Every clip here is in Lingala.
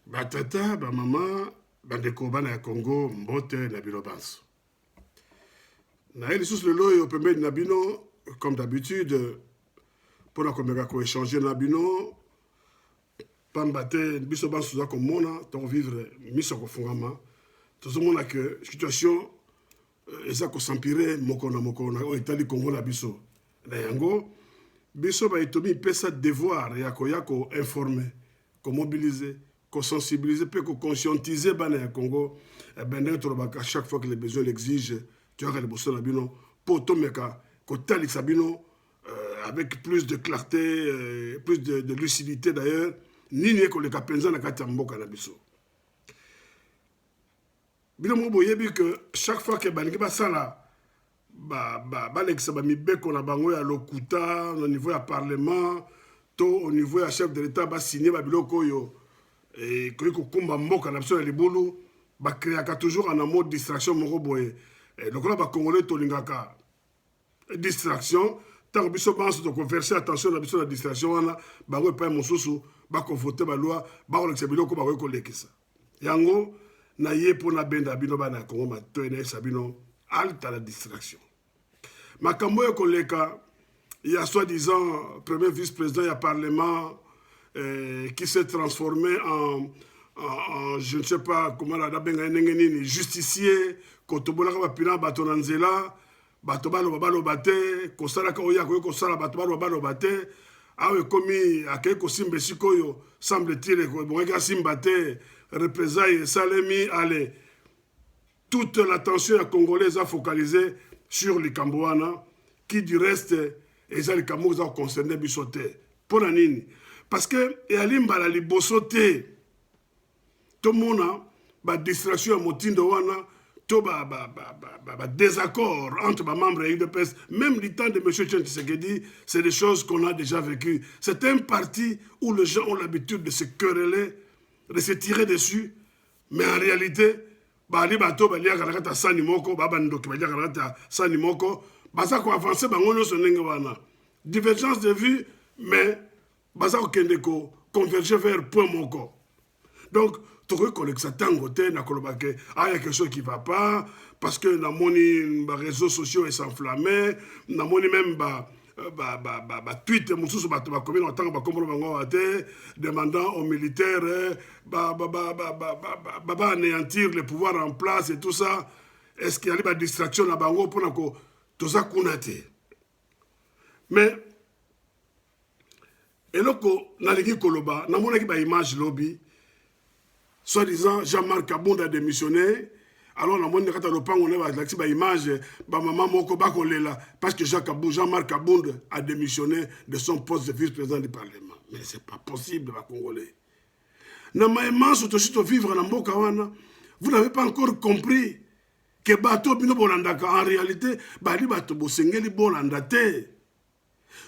Batata, maman, bandeko bana ya Congo, mbote na bino banso. Na eli sous le loyo pembe na bino, comme d'habitude, pour la komeka ko échanger na bino, pambate biso banso za komona, to vivre miso ko fungama. Tozo mona que situation eza ko s'empirer moko na o Italie Congo na biso. Na yango biso ba itomi pesa devoir ya ko informer, ko mobiliser, ko sensibiliser, puis ko conscientiser bana ya Congo. Ben à chaque fois que les besoins l'exigent, tu as les besoins na bino pour tomeka ko tali sabino avec plus de clarté, plus de lucidité d'ailleurs, nini ko le kapenza na kati ya mboka na biso. Bino mo boyebi que chaque fois que balingi basala balekisa bamibeko na bango ya lokuta au niveau ya parlement to au niveau ya chef de l'état basigné babiloko oyo koyi kokumba mboka na biso na libulu bakreaka toujours en mode distraction moko boye lokola bakongolais tolingaka distraction ntango biso banso tokonverse attention na biso na distraction wana bango epai mosusu bakovote balwa bakolekisa biloko bakoki kolekisa yango na ye mpo na benda bino bana ya Congo matoyi na yesa bino alta la distraction makambo oyo koleka ya soi-disant premier vice-président ya parlement qui s'est transformé en je ne sais pas comment la benga ndenge nini justicier kotobolaka bapina bato na nzela bato baloba te kosalaka oyo akoki kosala bato baloba te awa ekomi akei kosimba esika oyo semble-t-il bongaki asimba te représailles esalemi ale toute l'attention ya congolais a focalisé sur likambo wana qui du reste eza likambo eza koconcerne biso te mpo na nini parce que eyali mbala liboso te tomona badistraction ya motindo wana to désaccord entre bamembres ya UDPS même du temps de M. Tshisekedi c'est des choses qu'on a déjà vécues. C'est un parti où les gens ont l'habitude de se quereller, de se tirer dessus, mais en réalité bali bato baliaka na kata sani moko babandoki baliaka na kata sani moko baza ko avancer bango nyonso ndenge wana divergence de vue mais baza ko kende ko converger vers point moko donc tokoki kolekisa ntango te na koloba ke il y a quelque chose qui va pas parce que namoni baréseaux sociaux esenflammé namoni même tweet mosusu bato bakomi na ntango bakombolo bango awa te demandant aux militaires anéantir le pouvoir en place et tout ça. Est-ce qu'il y a des distractions na bango mpona ko toza kuna te mais eloko nalingi koloba namonaki baimage lobi soi-disant Jean-Marc Kabunda a démissionné. Alors, on a dit que le image maman moko bakolela parce que Jean-Marc Kabunda a démissionné de son poste de vice-président du Parlement. Mais ce n'est pas possible, les Congolais. Vous n'avez pas encore compris que bato bino bolandaka en réalité bali bato bosengeli bolanda te.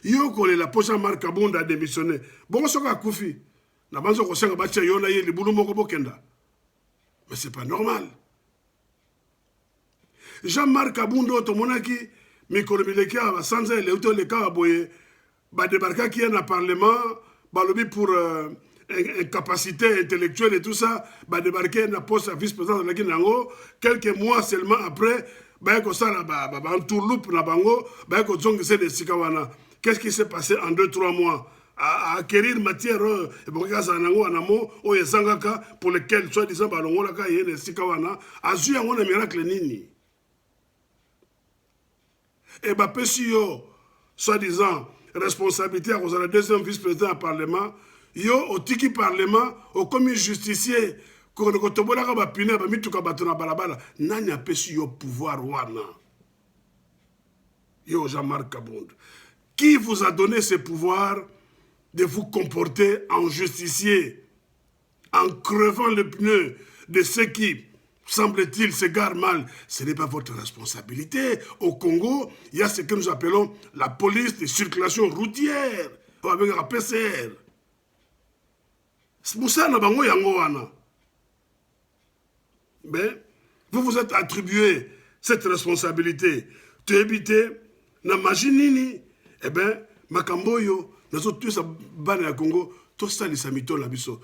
Yo kolela po Jean-Marc Kabunda a démissionné. Bon soka kufi. Na banzo ko senga batia yona ye libulu moko bokenda. Mais c'est pas normal. Jean-Marc Kabunda tomonaki mikolo mileki aba sanza ele uto le ka boye ba débarquer qui est dans parlement ba lobi pour incapacité intellectuelle et tout ça ba débarquer na poste à vice-président de la Guinée quelques mois seulement après ba ko sala ba entourloupe na bango ba ko zongise de sikawana. Qu'est-ce qui s'est passé en 2-3 mois? À acquérir matière pour lesquels soi-disant balongolaka yene sikawana azu yango na miracle nini et bapesi yo soi-disant responsabilité à cause de la deuxième vice-président du Parlement yo otiki Parlement au commis justicier ko tobolaka bapine bamituka bato na balabala nani apesi yo pouvoir wana yo Jean-Marc Kabunda qui vous a donné ce pouvoir de vous comporter en justicier, en crevant le pneu de ceux qui, semble-t-il, s'égarent mal. Ce n'est pas votre responsabilité. Au Congo, il y a ce que nous appelons la police de circulation routière, avec la PCR. C'est pour ça que mais vous vous êtes attribué cette responsabilité. Tu habites, na majinini, eh bien, makamboyo, nous tous à Bana Congo, tout ça les samito la biso.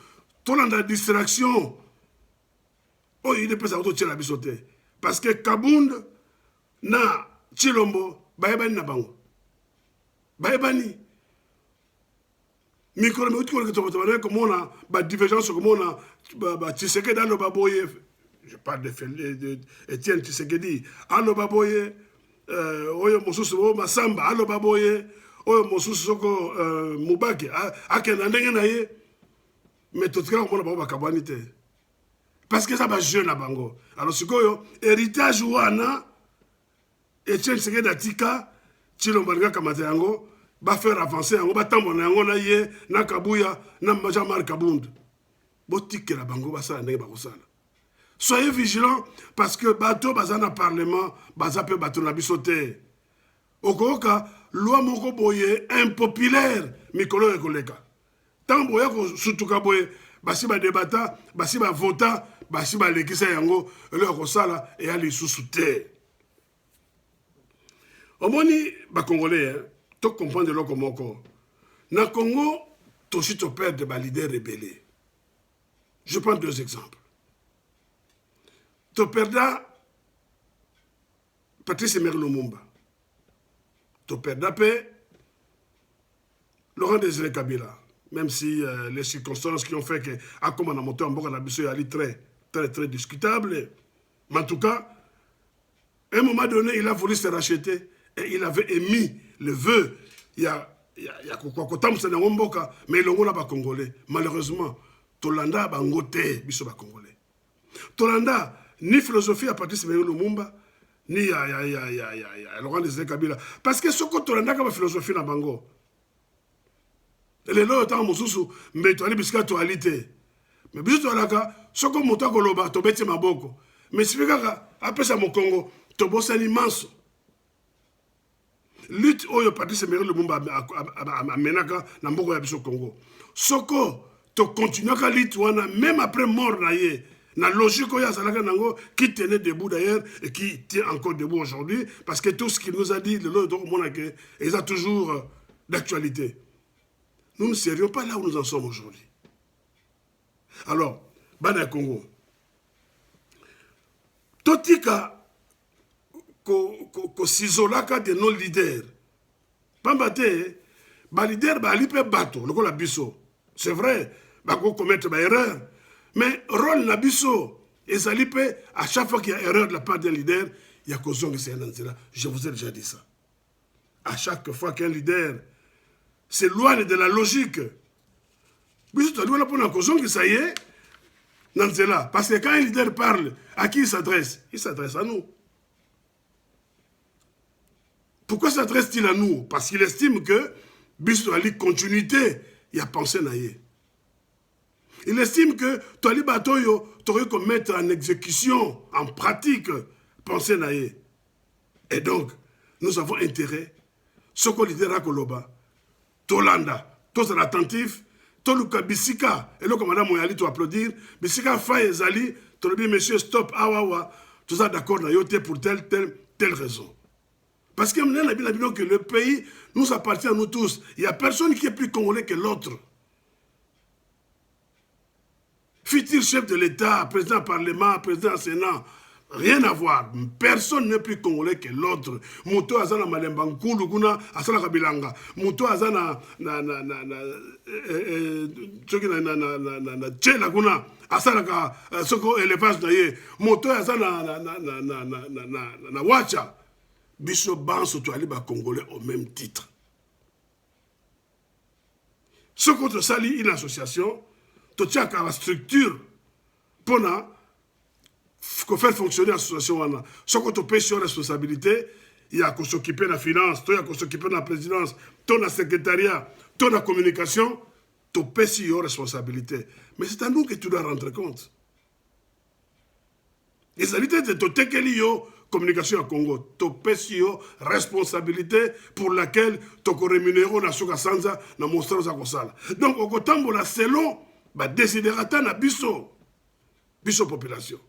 tolanda distraction oyo idps akototiela biso te parce que Kabund na Tshilombo bayebani na bango bayebani mikolo meuti koleke tobana komona badivergence komona Tshisekedi aloba boye je parle de Etienne Tshisekedi aloba boye oyo mosusu oyo Masamba aloba boye oyo mosusu soko Mubaki akenda ndenge na ye mais totika komona bango bakabwani te parce que ça va jeune à bango alors sikoyo héritage wana Etienne Tshisekedi atika Tshilombo alinga kamata yango ba faire avancer yango batambola yango na ye na Kabuya na Jean-Marc Kabund botikela bango basala ndenge bakosala. Soyez vigilants parce que bateau bazana parlement bazape bateau na biso te okoka loi moko boye impopulaire mikolo ekoleka tant boya ko sutuka boye basi ba débata basi ba vota basi ba lekisa yango le kosala et ali susu te omoni ba congolais to comprendre loko moko na Congo to si to perdre ba leader rebelle. Je prends deux exemples. To perda Patrice Emery Lumumba. To perda pe Laurent Désiré Kabila. Même si les circonstances qui ont fait que à comme on a monté en bord la biso est très discutable. Mais en tout cas, à un moment donné, il a voulu se racheter et il avait émis le vœu. Il y a mais il y a Congolais. Malheureusement, Tolanda bangote biso ba Congolais. Tolanda ni philosophie à Patrice Emery Lumumba ni Laurent Désiré Kabila parce que ce que Tolanda ka philosophie na bango. Les lois tant mosusu mais to ali bisika to alite. Mais biso to alaka ce que moto koloba to beti maboko. Mais sifika apesa mo Congo to bosani manso. Lutte oyo Patrice Emery Lumumba amenaka na mboko ya biso Congo. Soko to continuer ka lutte wana même après mort na ye na logique oyo azalaka nango qui tenait debout d'ailleurs et qui tient encore debout aujourd'hui parce que tout ce qu'il nous a dit le lot donc monake ils a toujours d'actualité. Nous ne serions pas là où nous en sommes aujourd'hui. Alors, Bana Congo. Totika ko s'izolaka de nos leaders. Pambate, ba leader ba lipe bato, loko la biso. C'est vrai, ba ko commettre ba erreur. Mais rôle la biso, et ça lipe, à chaque fois qu'il y a erreur de la part d'un leader, il y a cause que c'est un ansela. Je vous ai déjà dit ça. À chaque fois qu'un leader s'éloigne de la logique, biso to doit pour la cause que ça y est, Nanzela. Parce que quand un leader parle, à qui il s'adresse? Il s'adresse à nous. Pourquoi s'adresse-t-il à nous? Parce qu'il estime que biso ali continuité, il y a pensé naïe. Il estime que Toli Batoyo t'aurais qu'on mettre en exécution, en pratique, pensée naïe. Et donc, nous avons intérêt, ce qu'on dit à Koloba, Tolanda, tous attentifs, Toluka Bissika, et là, comme Madame Moyali, tu applaudir, Bissika Faye Zali, tu dis, monsieur, stop, awawa, tout ça d'accord, pour telle raison. Parce que maintenant, que le pays nous appartient à nous tous. Il n'y a personne qui est plus congolais que l'autre. Fut-il chef de l'État, président du Parlement, président du Sénat, rien à voir. Personne n'est plus congolais que l'autre. Mouto azana malemba nkulu kuna asala kabilanga. Mouto azana tchela kuna asala ka soko élevage na ye. Mouto azana na wacha. Biso banso to ali ba congolais au même titre. Ce contre sali une association, to tia ka la structure pona pour faire fonctionner l'association. Ce qu'on peut sur responsabilité, il y a qu'on s'occuper de la finance, il y a qu'on s'occuper de la présidence, ton la secrétariat, ton la communication, tu peux sur responsabilité. Mais c'est à nous que tu dois rendre compte. Les réalités de ton tekelio communication à Congo, tu peux sur responsabilité pour laquelle tu peux rémunérer na suka sanza na monstre za kosala. Donc au kotambola selon ba desiderata na biso population.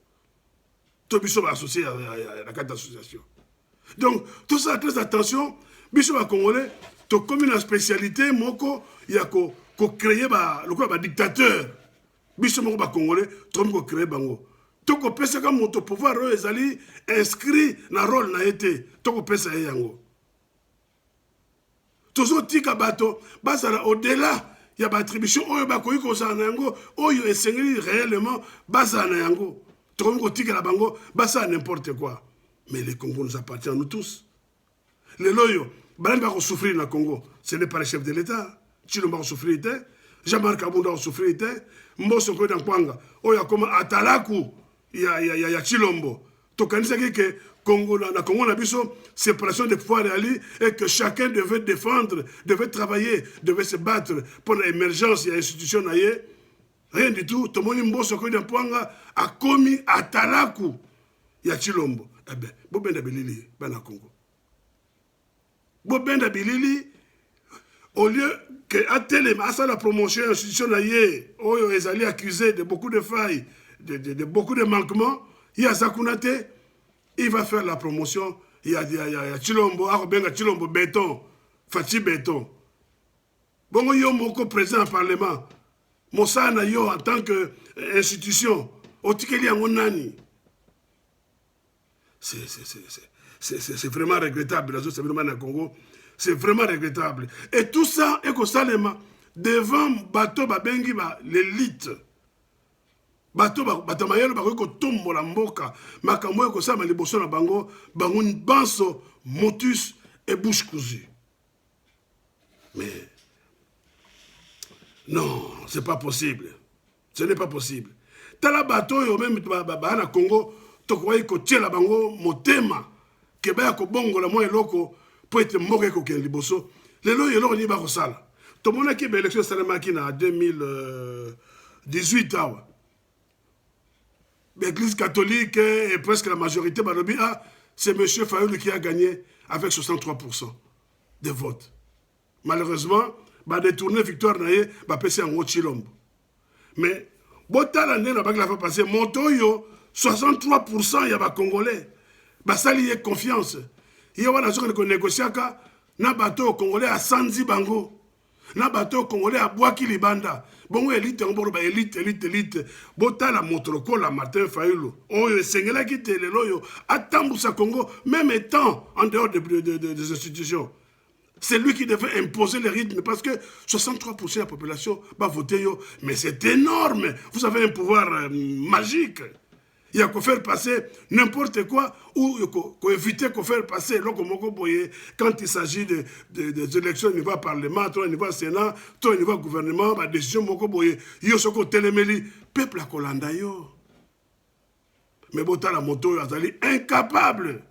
Tout biso va associé à la carte d'association. Donc, tout ça, très attention, biso va congolais, tout comme une spécialité, moko, il y a qu'on crée le dictateur. biso moko ba congolais tomi ko créer bango toko pesa ka moto pouvoir oyo ezali inscrit na rôle na été toko pesa ye yango tozo tika bato bazala au-delà ya ba attribution oyo bakoki kozala na yango oyo esengeli réellement bazala na yango tokomi kotikela bango basala n'importe quoi mais le Congo nous appartient à nous tous lelo oyo balandi bakosouffrir na Congo ce n'est pas le chef de l'État Tshilombo bakosouffrir te Jean-Marc Kabunda bakosouffrir te Mbosso Koyeda Nkwanga oyo akoma atalaku ya Tshilombo tokanisaki ke Congo na Congo na biso séparation des pouvoirs et que chacun devait défendre devait travailler devait se battre pour l'émergence de l'institution na ye rien du tout tomoni Mbosso Koyeda Nkwanga akomi atalaku ya Tshilombo eh ben bobenda bilili bana Congo bobenda bilili au lieu que Atelema a la promotion de l'institution naïe, Oyo est accusé de beaucoup de failles, de beaucoup de manquements, il y a Zakunate, il va faire la promotion, il y a Tshilombo, Arobenga Tshilombo béton, Fati béton. Bon, yo moko président au Parlement, Mossana yo en tant qu'institution, Otikeli Angonani. C'est vraiment regrettable, là, c'est vraiment dans le Congo. C'est vraiment regrettable. Et tout ça est Salema devant bateau babengi l'élite. Bateau mayelo bako tombo la mboka. Makambo ko sama liboso na bango bangun banso motus et bouche cousue. Mais non, c'est pas possible. Ce n'est pas possible. Tala bateau yo même na Congo to ko ko tiela bango motema ke ba ko bongo la mo eloko pour être mort ko ken liboso lelo yelo ni ba ko sala to mona ki ba élection salama ki na 2018 awa l'église catholique et presque la majorité balobi ah c'est monsieur Fayoulou qui a gagné avec 63% des votes malheureusement ba détourner victoire na ye ba pesi en Tshilombo mais botala ndena ba la fa passer monto yo 63% ya ba congolais ba sali ye confiance il y a des négociations na bateau congolais à Sanzi Bango, na bateau congolais à Boaki Libanda. Bon, élite, élite. Bota la motroko, la Martin Fayoulou. Oh, le Sengela qui te le loyo. À Tamboussa Congo, même étant en dehors des institutions. C'est lui qui devait imposer le rythme parce que 63% de la population va voter. Mais c'est énorme. Vous avez un pouvoir magique. Il y a qu'à faire passer n'importe quoi ou qu'à éviter qu'à faire passer quand il s'agit des élections au niveau parlement, au niveau Sénat, au niveau gouvernement, la décision il y a ce côté le peuple à Kolanda yo. Mais bota la moto est incapable.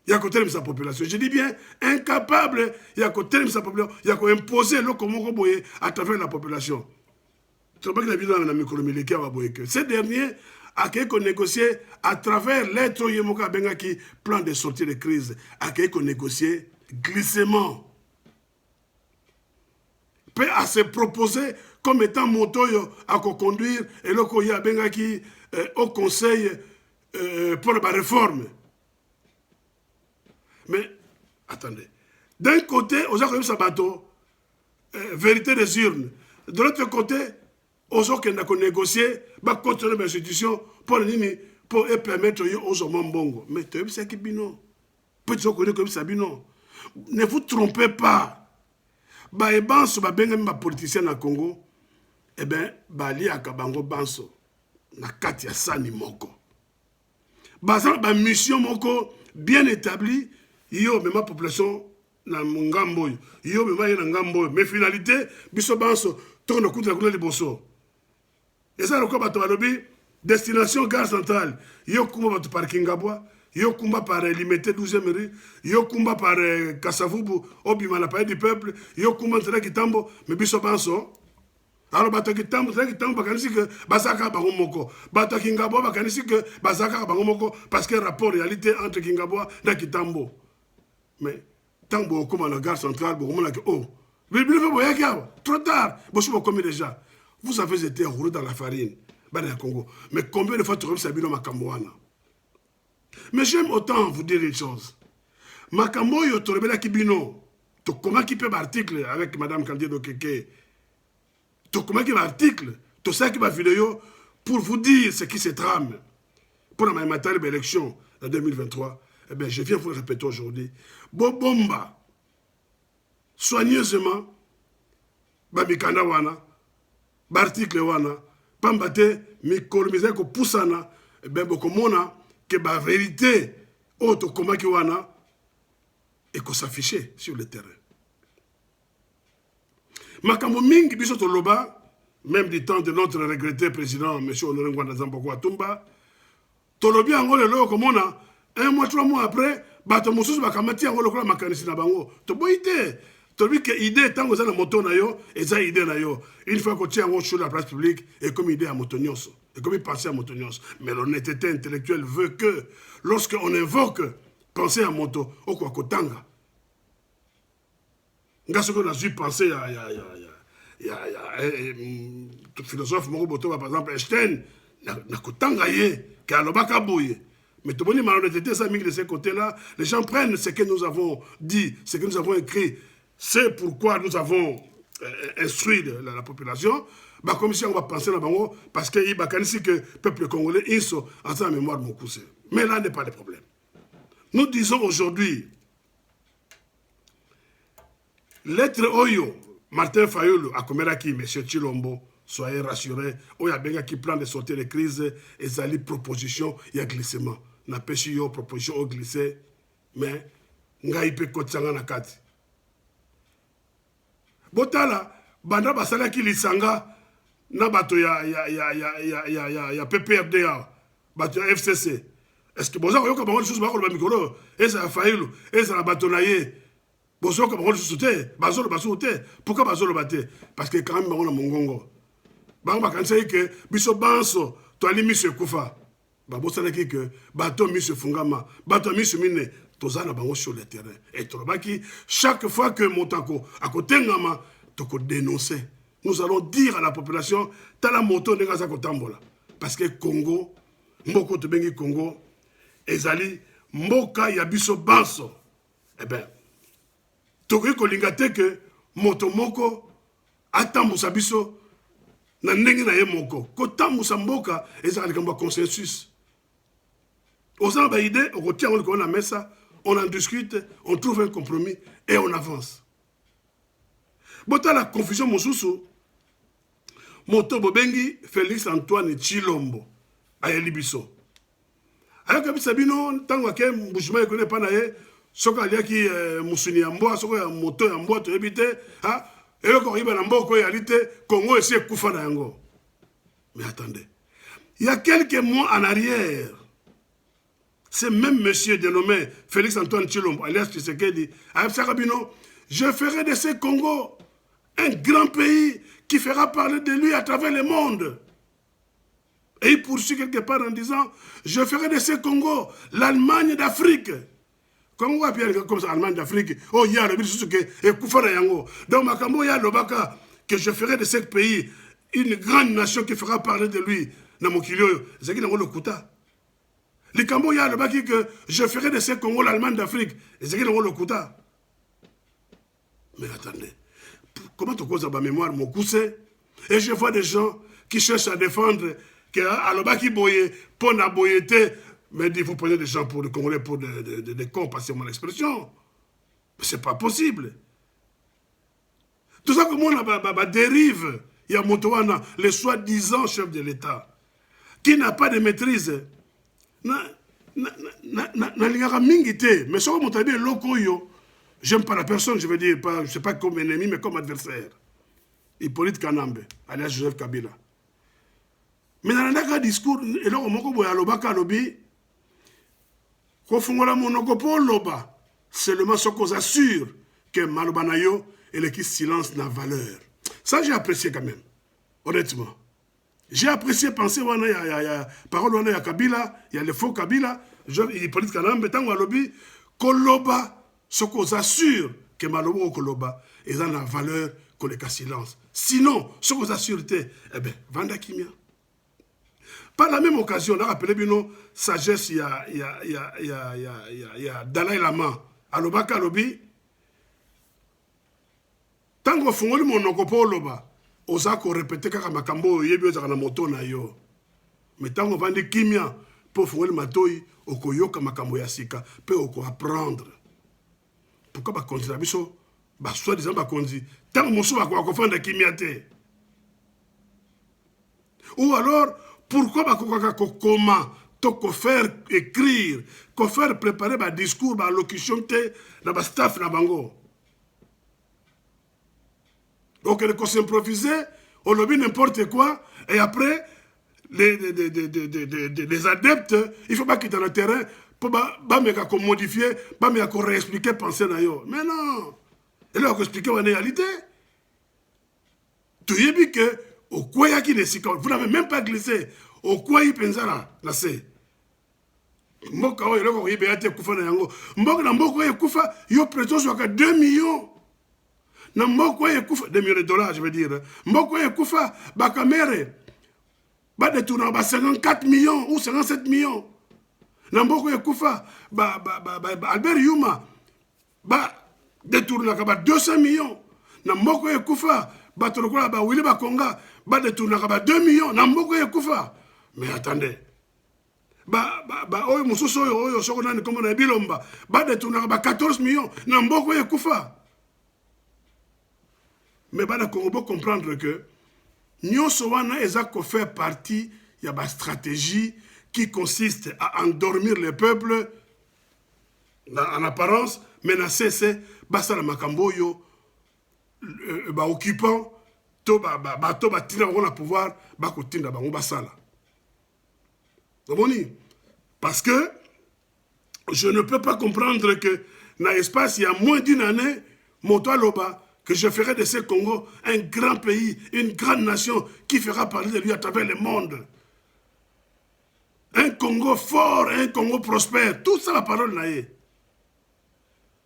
Il y a côté de sa population. Je dis bien incapable. Il y a côté de sa population. Il y a qu'à imposer le à travers la population. Ces derniers a négocié à travers l'être Yemoka Bengaki plan de sortie de crise, a négocié glissement. Peut à se proposer comme étant motoyo à conduire et le Koya Bengaki au conseil pour la réforme. Mais attendez, d'un côté, aux Akouim Sabato, vérité des urnes, de l'autre côté, aux gens qui ont négocié, va continuer l'institution pour permettre aux hommes bongo. Mais tu sais qui bino. Peut-être que ça bino. Ne vous trompez pas. Ba e banso ba benga ma politicien na Congo. Eh ben ba li akabango banso na kati ya sani moko. Ba mission moko bien établie, yo même ma population na ngambo yo même na ngambo mais finalité biso banso tourne coup de la couleur de bosso. Et ça, le combat de destination gare centrale. Yo kumba par Kingabwa, yo kumba par limité 12e rue, yo kumba par Kassavubu, Obima la paix du peuple, yo kumba entre Kitambo, mais biso banso. Alors bato Kitambo, bakanisi que Basaka Bangomoko. Bato Kingabwa, bakanisi que Basaka Bangomoko, parce qu'il y a un rapport réalité entre Kingabwa et Kitambo. Mais, tant que comme à la gare centrale, oh, trop tard, vous commis déjà. Vous avez été roulé dans la farine, Congo. Mais combien de fois tu as vu Sabino Makamboana? Mais j'aime autant vous dire une chose. Makambo yo torebela kibino. Comment qui peut article avec Madame Candido Keke? tu comment qui article, tu sais qui va vidéo pour vous dire ce qui se trame pour la matérielle élection en 2023. Eh bien, je viens vous le répéter aujourd'hui. Bomba, soigneusement, Bamikanda wana, Barticle wana, Pambate, Mikolomize ko poussana, eh bien, bokomona, que la vérité, autre comment qui wana, et qu'on s'affiche sur le terrain. Makambo mingi biso toloba, même du temps de notre regretté président, M. Honoré Ngwanda Zamboko Atumba, tolobi ango lelo komona, 1 mois, 3 mois après, bato mosusu bakamati ango lokola makanisi na bango. Toboyi te. Tolobi que idée tango za na moto na yo, eza idée na yo. Une fois que tu as sur la place publique, et comme idée à moto nyonso, et comme penser à moto nyonso. Mais l'honnêteté intellectuelle veut que, lorsqu'on invoque penser à moto, au quoi kotanga. Nga ce qu'on a dû penser il y a un philosophe Moroboto, par exemple Einstein, na kotanga ye, qui a l'obaka bouye. Mais tout le monde malhonnêteté, ça mis de ces côtés-là, les gens prennent ce que nous avons dit, ce que nous avons écrit. C'est pourquoi nous avons instruit la population. Bah, comme si on va penser là bango parce que il que le peuple congolais ils sont en sa mémoire mon cousin. Mais là n'est pas le problème. Nous disons aujourd'hui, l'être Oyo, Martin Fayulu, Akomeraki, M. Chilombo, soyez rassurés, il y a bien qui plan de sortir les crises, et ça les propositions, il y a glissement. Na pêché yo proposition au glissé, mais ngai pe kotsanga na kati. Botala, banda basala ki lisanga na bato ya PPRDA, bato ya FCC. Est-ce que boza koyoka bango lisusu bakoloba mikolo, eza Fayulu, eza na bato na ye. Bozoka bango lisusu te, bazolo basu te. Pourquoi bazolo bate? Parce que quand même bango na mongongo. Bango bakanisa que biso banso to ali miso kufa. Babo salaki que bato miso fungama, bato miso mine tozana bango sur le terrain. Et tolobaki chaque fois que motako akotengama toko dénoncer. Nous allons dire à la population tala moto nenga za kotambola parce que Congo mboko to bengi Congo ezali mboka ya biso banso. Eh ben tokoki kolinga te que moto moko atambusa biso na ndenge na ye moko kotambusa mboka ezali likambo ya consensus. Osant ba idée, on retient on a mis ça, on en discute, on trouve un compromis et on avance. Bota la confusion mosusu moto bobengi Félix Antoine Chilombo ayeli biso. Ayoka bisa bino tango ke mbujima ekone pa na ye soka aliaki musuni ya mboa soka ya moto ya mboa to ebite ha eloko riba na mboko ya lite Congo esi ekufa na yango. Mais attendez. Il y a quelques mois en arrière, c'est même monsieur dénommé Félix Antoine Chilombo, alias Tshisekedi, a dit je ferai de ce Congo un grand pays qui fera parler de lui à travers le monde. Et il poursuit quelque part en disant je ferai de ce Congo l'Allemagne d'Afrique. Congo a bien comme ça, Allemagne d'Afrique. Oh, il y a le ministre qui est Koufara Yango. Donc, Makambo, il y a le Baka que je ferai de ce pays une grande nation qui fera parler de lui. Namokilio, c'est qui n'a le Kouta. Le Cambo, il y a le Baki que je ferai de ce Congo l'Allemagne d'Afrique. Et c'est qui n'a le Kouta. Mais attendez, comment tu causes ma mémoire, mon cousin? Et je vois des gens qui cherchent à défendre que Alobaki Boye, Pona Boyete, mais il faut prendre des gens pour les Congolais pour des cons, passer mon expression. Mais c'est pas possible. Tout ça, comme on a dérive, il y a Motowana, le soi-disant chef de l'État, qui n'a pas de maîtrise. Mais sur mon tabi, lokoyo, j'aime pas la personne, je veux dire, pas, je sais pas comme ennemi, mais comme adversaire. Hippolyte Kanambe, alias Joseph Kabila. Mais dans le discours, et là, on m'a dit, Alobaka Alobi, Kofungola Monokopo Loba, seulement ce qu'on assure que Malobanayo et l'équipe silence n'a valeur. Ça, j'ai apprécié quand même, honnêtement. J'ai apprécié penser, il y a parole, il y a Kabila, il y a le faux Kabila, Hippolyte Kanambe, Tango Alobi, Koloba, ce qu'on assure que Malobo ou Koloba, ils ont la valeur que le cas silence. Sinon, ce qu'on assure, eh bien, Vanda Kimia. Par la même occasion, on a rappelé Bino, sagesse, il y a Dalai Lama, Alobaka Lobi, Tango Fungoli Monokopo Loba, oza ko répéter kaka makambo yebi ozaka na moto na yo. Mais tant on vandi kimia pour fongoli matoi okoyoka makambo ya sika pe oko apprendre. Pourquoi ba konzi na biso ba soi disant ba konzi tant mosu ba ko fanda kimia te. Ou alors pourquoi ba ko comment to faire écrire, ko faire préparer ba discours ba locution te na ba staff na bango. Donc on s'improviser, on lobby n'importe quoi et après les adeptes, il ne faut pas quitter le terrain pour modifier, pour réexpliquer, penser d'ailleurs. Mais non, et là, on expliquer la réalité. Tu y dis que, au quoi qui vous n'avez même pas glissé, au quoi il pense là, c'est. Mboka oyo eloko koyiba te kufa na yango. Mboka na mboka oyo kufa yo président soit 2 millions. Na mboka oyo kufa 2 millions de dollars je veux dire. Mboka oyo kufa ba kamere ba détourner ba 54 millions ou 57 millions. Na mboka oyo kufa ba Albert Yuma ba détourner ba 200 millions. Na mboka oyo kufa ba tolokola ba Willy Bakonga ba détourner ba 2 millions. Na mboka oyo kufa. Mais attendez. Oyo mususu oyo soko nani komo na bilomba ba détourner ba 14 millions na mboko ye kufa. Mais ba na Congo comprendre que nyonso wana eza ko faire partie ya ba stratégie qui consiste à endormir le peuple en apparence menacer basala makambo yo ba occupant to ba tina bango na pouvoir ba ko tinda bango basala. Parce que je ne peux pas comprendre que dans l'espace, il y a moins d'une année, Montois Loba, que je ferai de ce Congo un grand pays, une grande nation qui fera parler de lui à travers le monde. Un Congo fort, un Congo prospère, tout ça la parole naïe.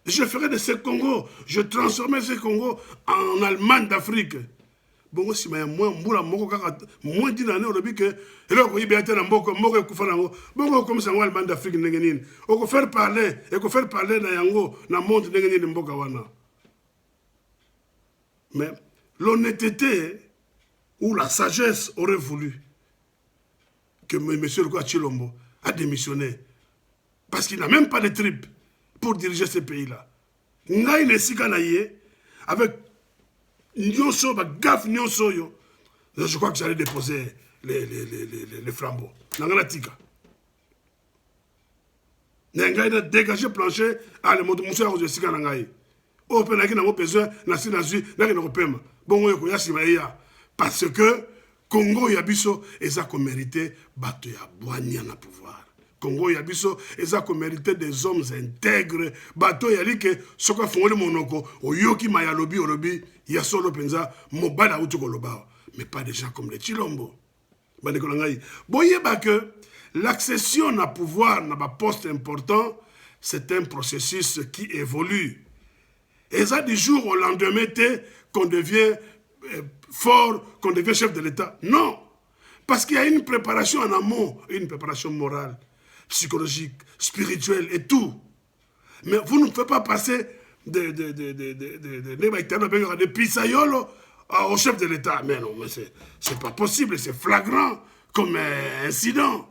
Je ferai de ce Congo, je transformerai ce Congo en Allemagne d'Afrique. Bongo si mais moins d'une année on dit que là on y bien na mboko ekufa nango bongo comme ça en Allemagne d'Afrique ndengenine on ko faire parler na yango na monde ndengenine mboka wana. Mais l'honnêteté ou la sagesse aurait voulu que monsieur Luka Tshilombo a démissionné parce qu'il n'a même pas de tripes pour diriger ce pays-là. Ngai nesika na ye avec nyonso ba gaffe nyonso yo. Je crois que j'allais déposer les flambeaux. Nangana tika. Nanga ina dégager plancher à le monde muso ya sika nangai. O pe na ki na mo besoin na sinazui na ki na kopema. Bongo yo ko yasima ya parce que Congo ya biso eza ko mériter bato ya bwanya na pouvoir. Congo ya biso eza ko mériter des hommes intègres bato ya like soka fongoli monoko oyoki mayalobi olobi ya solo penza mobala utuko lobao mais pas des gens comme les Tshilombo. Boyeba que l'accession à pouvoir na ba poste important c'est un processus qui évolue. Et ça du jour au lendemain qu'on devient fort, qu'on devient chef de l'État. Non, parce qu'il y a une préparation en amont, une préparation morale, psychologique, spirituelle et tout. Mais vous ne pouvez pas passer de Pisayolo au chef de l'État. Mais non, mais c'est pas possible, c'est flagrant comme incident.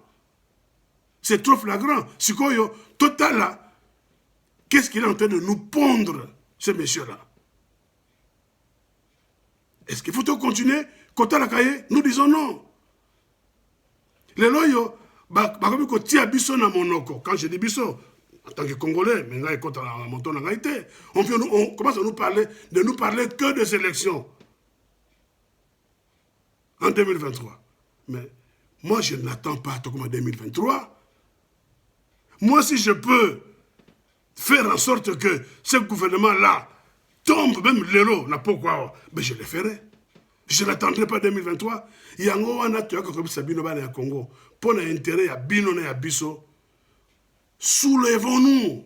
C'est trop flagrant. Sikoyo, total là, qu'est-ce qu'il est en train de nous pondre, ce monsieur-là? Est-ce qu'il faut continuer? Quand la cahier, nous disons non. Les loyaux, quand je dis biso, en tant que Congolais, mais on commence à nous parler que des élections en 2023. Mais moi, je n'attends pas comme en 2023. Moi, si je peux faire en sorte que ce gouvernement-là tombe, même l'élo, n'a pas quoi, mais je le ferai. Je n'attendrai pas 2023. Il y a un Congo. Pour l'intérêt à Bino et à Bisso, soulevons-nous.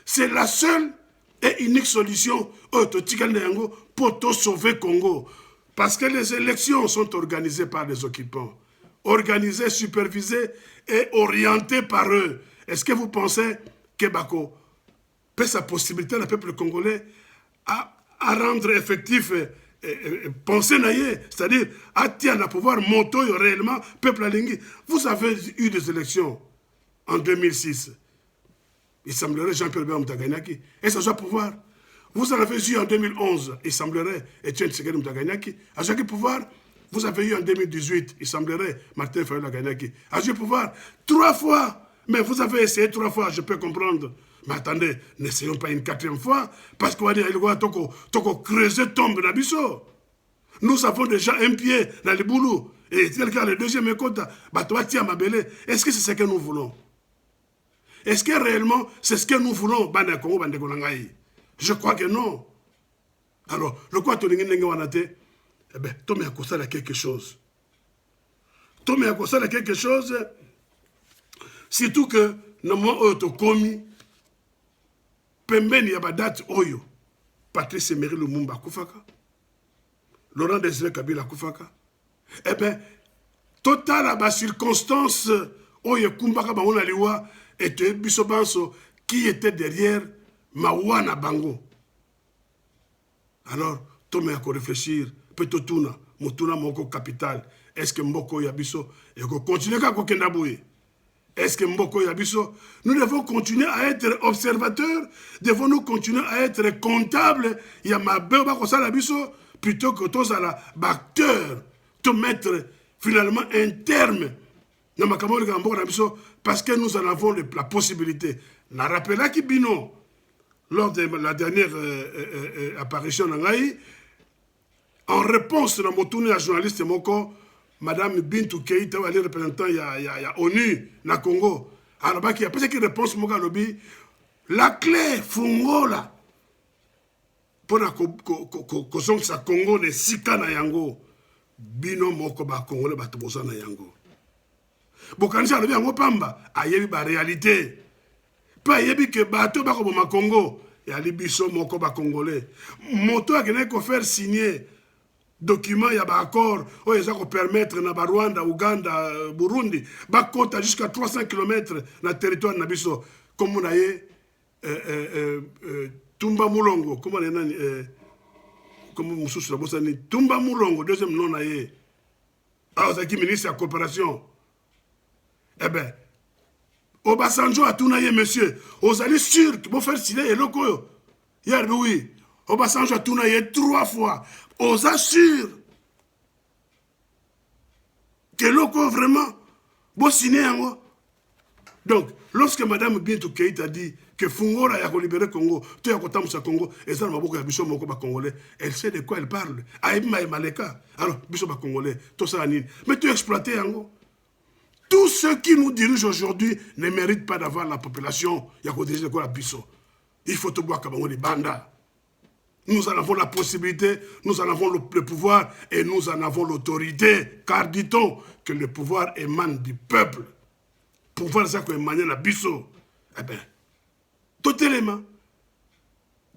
C'est la seule et unique solution pour tout sauver Congo. Parce que les élections sont organisées par les occupants. Organisées, supervisées et orientées par eux. Est-ce que vous pensez que Bako peut sa possibilité, le peuple congolais, à rendre effectif penser naïe, c'est-à-dire atteindre à pouvoir monter réellement peuple alingi. Vous avez eu des élections en 2006. Il semblerait Jean-Pierre Bemba Mutagagnaki. Et ça soit pouvoir. Vous en avez eu en 2011. Il semblerait Etienne Tshisekedi Mutagagnaki. À chaque pouvoir, vous avez eu en 2018. Il semblerait Martin Fayulu Gagnaki. À chaque pouvoir, 3 fois. Mais vous avez essayé 3 fois, je peux comprendre. Mais attendez, n'essayons pas une 4e fois, parce qu'on va dire, il va creuser tombe d'Abisso. Nous avons déjà un pied dans le boulot. Et quelqu'un, le 2e écoute, est-ce que c'est ce que nous voulons? Est-ce que réellement, c'est ce que nous voulons? Je crois que non. Alors, le quoi tu n'es eh bien, Tomé a constaté quelque chose. Tomé a constaté quelque chose, surtout que, nous avons commis, pembeni ya badate oyo Patrice Emery Lumumba kufaka, Laurent Désiré Kabila kufaka. Eh bien, total à circonstance oyo kumbaka bango na liwa et biso banso qui était derrière Mawana Bango. Alors, Tomé a réfléchir, peut-être tuna, motuna moko capital. Est-ce que Mboko Yabiso et continuer à kokenda bouye? Est-ce que Mboko Yabiso, nous devons continuer à être observateurs, devons-nous continuer à être comptables, plutôt que tous à la acteur, de mettre finalement un terme parce que nous en avons la possibilité. La rappela qui bino, lors de la dernière apparition en réponse à mon journaliste Moko, Madame Bintou Keïta, elle est représentante il y a ONU, na Congo. Alors, il y a pas qui réponse Moka Lobby. La clé, Fungola, pour la caution que ça Congo ne sika na yango. Bino Moko ba Congo le batobosa na yango. Bokanisa Lobby yango pamba, ayebi ba réalité. Pas ayebi que bato ba ko ma Congo, ya libiso Moko ba Congolais. Moto a gagné ko faire signer document, il y a un accord où ils ont permettre na Rwanda, Ouganda, Burundi, bakota jusqu'à 300 km dans le territoire nabiso. Comme on a Tumba Mulongo, comment on a comme Moussous la Bossani, Tumba Mulongo, deuxième nom aye. Alors, c'est qui ministre de la coopération. Eh bien, Obasanjo a tout naïe, monsieur. Vous allez sûr que vous faire signer et locaux. Hier, oui. Obasanjo a tout naïe 3 fois. On assure que l'oko vraiment bon signé. Donc, lorsque Madame Bintou Keïta a dit que Fungola a libéré Congo, tout a côté de Congo, et ça, elle sait de quoi elle parle. Aïma et Maleka. Alors, Bisso Congolais, tout ça, mais tu exploité Yango. Tous ceux qui nous dirigent aujourd'hui ne méritent pas d'avoir la population. Il y a qu'on dirige quoi la Bisso. Il faut tout boire comme des bandas. Nous en avons la possibilité, nous en avons le pouvoir et nous en avons l'autorité. Car dit-on que le pouvoir émane du peuple. Pouvoir, c'est quoi émane la biso. Eh bien, tout élément.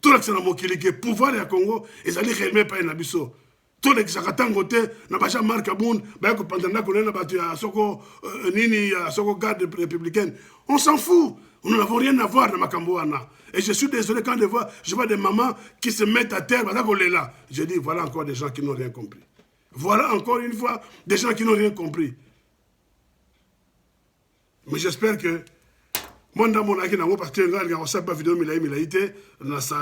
Tout l'excellent qui est pouvoir et à Congo, et ça dit réellement pas un biso. Tout l'excellent côté, n'a pas jamais marqué à Boun, ben que pendant qu'on a battu à Soko, Nini, à Soko garde républicaine. On s'en fout. Nous n'avons rien à voir dans Makambouana. Et je suis désolé quand je vois des mamans qui se mettent à terre, là. Je dis, voilà encore des gens qui n'ont rien compris. Voilà encore une fois des gens qui n'ont rien compris. Mais j'espère que, moi, dans mon avis, parce que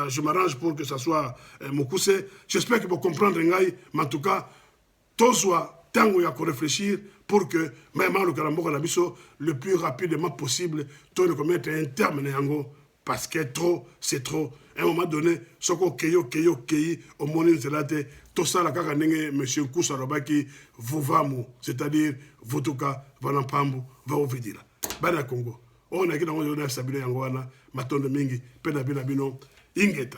je m'arrange pour que ça soit mon coussé. J'espère que vous comprendre, mais en tout cas, tout soit tant qu'il y a qu'on réfléchir pour que, même le plus rapidement possible, tout le mettre un terme, parce que trop, c'est trop. À un moment donné, ce qu'on keyo, au moment où c'est tout ça, la caganenge, monsieur Koussa Robaki, vous vamou, c'est-à-dire, vous tout cas, Valampambu, va au vidira. Bana Congo. On a qui dans le Sabine Yangoana, Maton de Mingi, Penabina Bino, Ingeta.